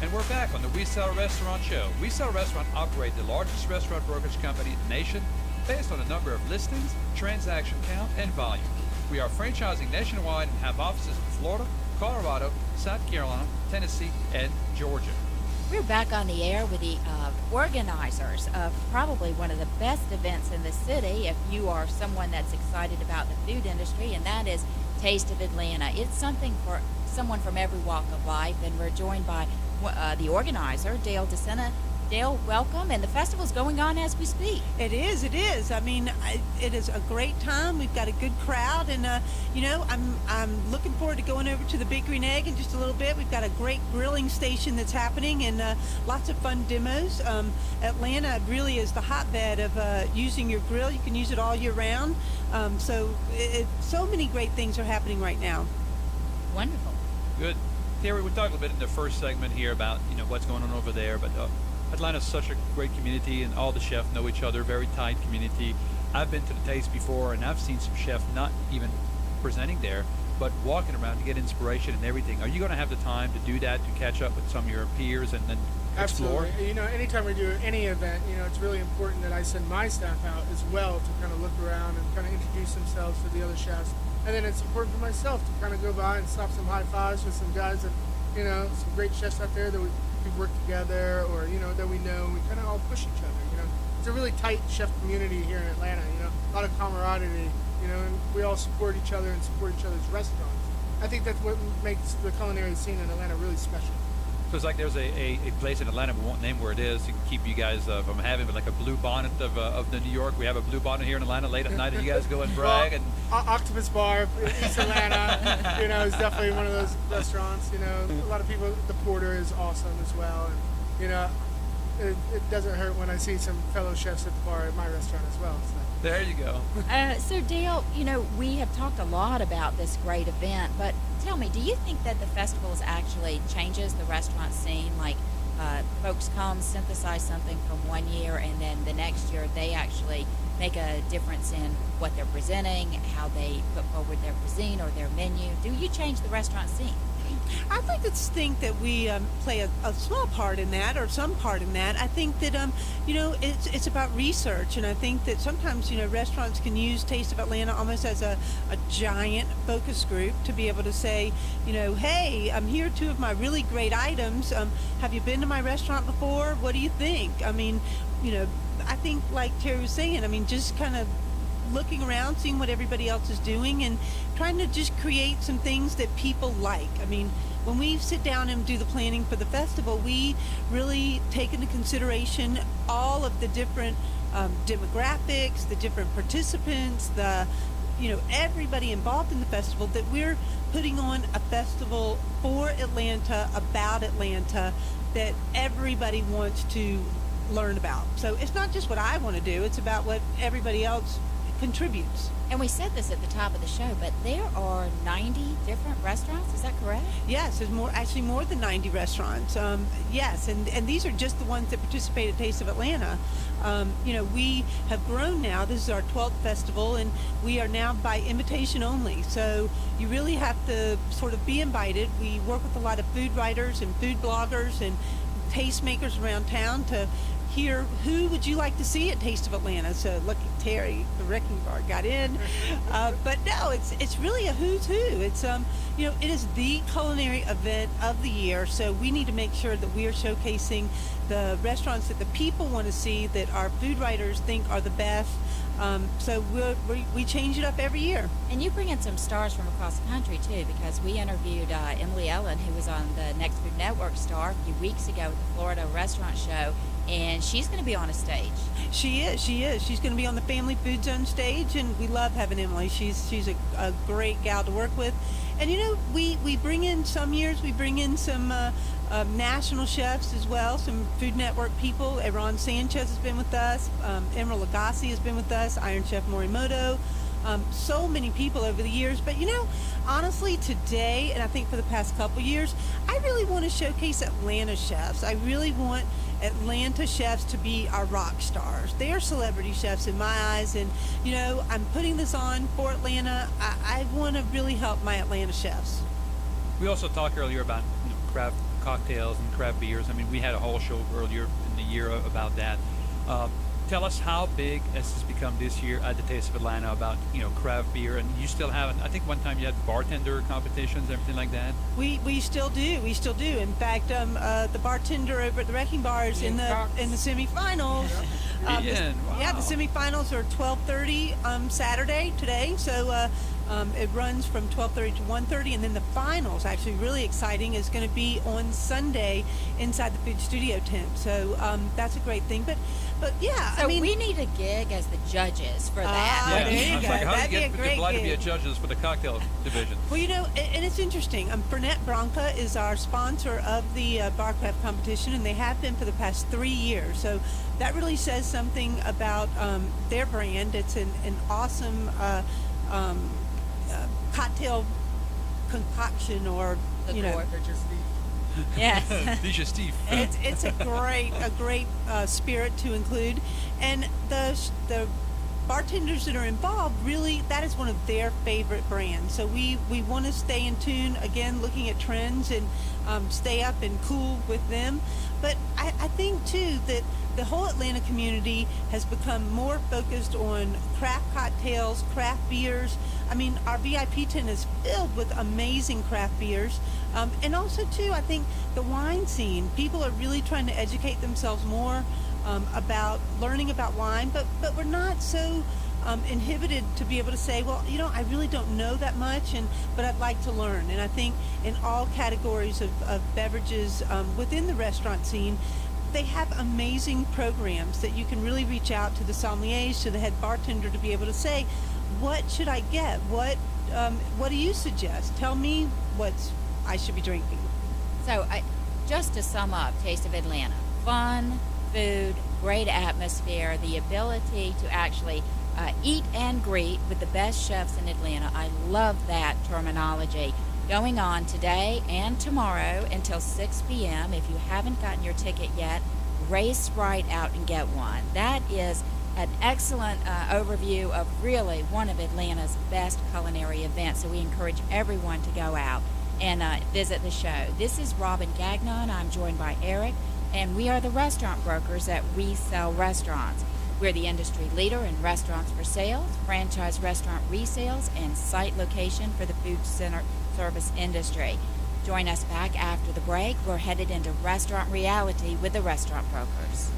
And we're back on the We Sell Restaurant Show. We Sell Restaurant operate the largest restaurant brokerage company in the nation based on a number of listings, transaction count, and volume. We are franchising nationwide and have offices in Florida, Colorado, South Carolina, Tennessee, and Georgia. We're back on the air with the organizers of probably one of the best events in the city if you are someone that's excited about the food industry, and that is Taste of Atlanta. It's something for someone from every walk of life, and we're joined by the organizer, DeSena. Dale, welcome, and the festival's going on as we speak. It is. I mean, it is a great time. We've got a good crowd, and I'm looking forward to going over to the Big Green Egg in just a little bit. We've got a great grilling station that's happening, and lots of fun demos. Atlanta really is the hotbed of using your grill. You can use it all year round. So many great things are happening right now. Wonderful. Good. Terry, we talked a bit in the first segment here about what's going on over there, but Atlanta's such a great community, and all the chefs know each other. Very tight community. I've been to the Taste before, and I've seen some chefs not even presenting there, but walking around to get inspiration and everything. Are you going to have the time to do that, to catch up with some of your peers and then explore? Absolutely. Anytime we do any event, it's really important that I send my staff out as well to kind of look around and kind of introduce themselves to the other chefs. And then it's important for myself to kind of go by and slap some high fives with some guys that, some great chefs out there that we've worked together, or, that we know. We kind of all push each other, It's a really tight chef community here in Atlanta, a lot of camaraderie, and we all support each other and support each other's restaurants. I think that's what makes the culinary scene in Atlanta really special. So it's like there's a place in Atlanta, we won't name where it is, to keep you guys from having like a blue bonnet of the New York. We have a blue bonnet here in Atlanta late at night, and you guys go and brag. And Octopus Bar, East Atlanta, is definitely one of those restaurants. A lot of people. The porter is awesome as well, and it doesn't hurt when I see some fellow chefs at the bar at my restaurant as well. So. There you go. So Dale, we have talked a lot about this great event, but tell me, do you think that the festival actually changes the restaurant scene? Like folks come, synthesize something from one year, and then the next year they actually make a difference in what they're presenting, how they put forward their cuisine or their menu. Do you change the restaurant scene? I like to think that we play a small part in that, or some part in that. I think that it's about research, and I think that sometimes restaurants can use Taste of Atlanta almost as a giant focus group to be able to say, hey, I'm here, 2 of my really great items. Have you been to my restaurant before? What do you think? I mean, I think, like Terry was saying, just kind of looking around, seeing what everybody else is doing, and trying to just create some things that people like. When we sit down and do the planning for the festival, we really take into consideration all of the different demographics, the different participants, everybody involved in the festival, that we're putting on a festival for Atlanta, about Atlanta, that everybody wants to learn about. So it's not just what I want to do, it's about what everybody else contributes. And we said this at the top of the show, but there are 90 different restaurants, is that correct? Yes, there's more than 90 restaurants. Yes, and these are just the ones that participate at Taste of Atlanta. We have grown now. This is our 12th festival, and we are now by invitation only. So you really have to sort of be invited. We work with a lot of food writers and food bloggers and tastemakers around town to hear who would you like to see at Taste of Atlanta. So look at Terry, the Wrecking Bar got in. But no, it's really a who's who. It's it is the culinary event of the year, so we need to make sure that we are showcasing the restaurants that the people want to see, that our food writers think are the best. So we change it up every year. And you bring in some stars from across the country too, because we interviewed Emily Ellen, who was on the Next Food Network star a few weeks ago at the Florida Restaurant Show, and she's going to be on a stage. She is. She's going to be on the Family Food Zone stage, and we love having Emily. She's a great gal to work with. And we bring in, some years we bring in some national chefs as well, some Food Network people. Aaron Sanchez has been with us. Emeril Lagasse has been with us. Iron Chef Morimoto. So many people over the years. But honestly, today, and I think for the past couple years, I really want to showcase Atlanta chefs. I really want Atlanta chefs to be our rock stars. They are celebrity chefs in my eyes, and I'm putting this on for Atlanta. I want to really help my Atlanta chefs. We also talked earlier about craft cocktails and craft beers. I mean, we had a whole show earlier in the year about that. Tell us how big has this become this year at the Taste of Atlanta about craft beer, and you still have. I think one time you had bartender competitions, everything like that. We still do. We still do. In fact, the bartender over at the Wrecking Bar is in the semifinals. Ian, wow. Yeah, the semifinals are 12:30 Saturday today. So it runs from 12:30 to 1:30, and then the finals, actually really exciting, is going to be on Sunday inside the Food Studio tent. So that's a great thing. But yeah, So I mean, we need a gig as the judges for that. Ah, there you I was go. like, how That'd do be you a get great Vlad to be a gig. judges for the cocktail division? Well, and it's interesting. Burnett Branca is our sponsor of the Barcraft competition, and they have been for the past 3 years. So that really says something about their brand. It's an awesome cocktail concoction, or Liqueur. They're just the Yes. Digestif. it's a great spirit to include, and the bartenders that are involved, really, that is one of their favorite brands. So we want to stay in tune, again, looking at trends, and stay up and cool with them. But I think too that the whole Atlanta community has become more focused on craft cocktails, craft beers. I mean, our VIP tent is filled with amazing craft beers. And also, too, I think the wine scene, people are really trying to educate themselves more about learning about wine, but we're not so inhibited to be able to say, well, I really don't know that much, but I'd like to learn. And I think in all categories of beverages within the restaurant scene, they have amazing programs that you can really reach out to the sommeliers, to the head bartender, to be able to say, what should I get? What do you suggest? Tell me what I should be drinking. So, just to sum up, Taste of Atlanta: fun, food, great atmosphere, the ability to actually eat and greet with the best chefs in Atlanta. I love that terminology. Going on today and tomorrow until 6 p.m. If you haven't gotten your ticket yet, race right out and get one. That is an excellent overview of really one of Atlanta's best culinary events. So we encourage everyone to go out and visit the show. This is Robin Gagnon. I'm joined by Eric, and we are the restaurant brokers at We Sell Restaurants. We're the industry leader in restaurants for sales, franchise restaurant resales, and site location for the food service industry. Join us back after the break. We're headed into restaurant reality with the restaurant brokers.